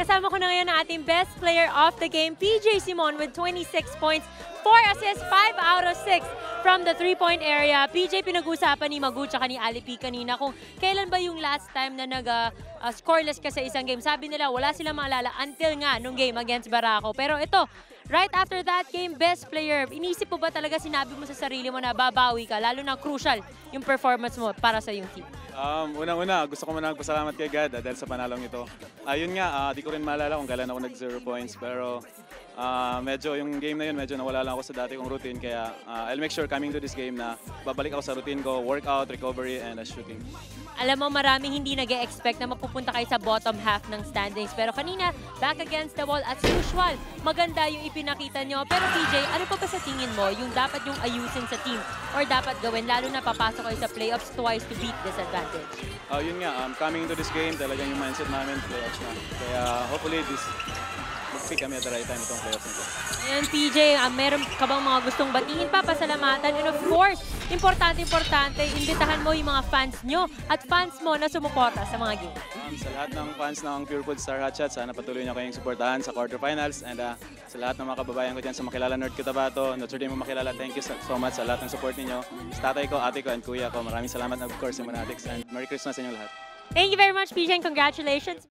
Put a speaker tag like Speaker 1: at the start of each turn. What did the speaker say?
Speaker 1: kasama ko na ngayon ang ating best player of the game, PJ Simon with 26 points, 4 assists, 5 out of 6 from the 3-point area. PJ, pinag-usapan ni Magu tsaka ni Alipi kanina kung kailan ba yung last time na scoreless ka sa isang game. Sabi nila wala silang maalala until nga nung game against Barako. Pero ito, right after that game, best player, inisip mo ba talaga, sinabi mo sa sarili mo na babawi ka, lalo na crucial yung performance mo para sa yung team?
Speaker 2: Unang-una, gusto ko muna magpasalamat kay God dahil sa panalong ito. Ayun nga, di ko rin maalala kung kailan ako nag-0 points, pero medyo yung game na yun, medyo nawala lang ako sa dati kong routine. Kaya I'll make sure coming to this game na babalik ako sa routine ko, workout, recovery, and shooting.
Speaker 1: Alam mo, maraming hindi nag-e-expect na mapupunta kayo sa bottom half ng standings. Pero kanina, back against the wall as usual. Maganda yung ipinakita nyo. Pero PJ, ano pa ba sa tingin mo yung dapat yung ayusin sa team or dapat gawin, lalo na papasok kayo sa playoffs twice to beat this advantage?
Speaker 2: Yun nga, coming into this game, talagang yung mindset namin, playoffs na. Kaya hopefully mag-pick kami at the right time itong playoffs nito.
Speaker 1: Ayan, PJ, meron ka bang mga gustong batiin pa, pasalamatan? And of course, importante, imbitahan mo yung mga fans nyo at fans mo na sumuporta sa mga game.
Speaker 2: Sa lahat ng fans ng Pure Food Star Hotshot, sana patuloy niyo kayong suportahan sa quarterfinals. And sa lahat ng mga kababayan ko dyan sa Makilala North Cotabato, Notre Dame Makilala, thank you so much sa lahat ng support ninyo. Sa tatay ko, ate ko, and kuya ko, maraming salamat, of course, sa Manatics. And Merry Christmas sa inyo lahat.
Speaker 1: Thank you very much, PJ, and congratulations.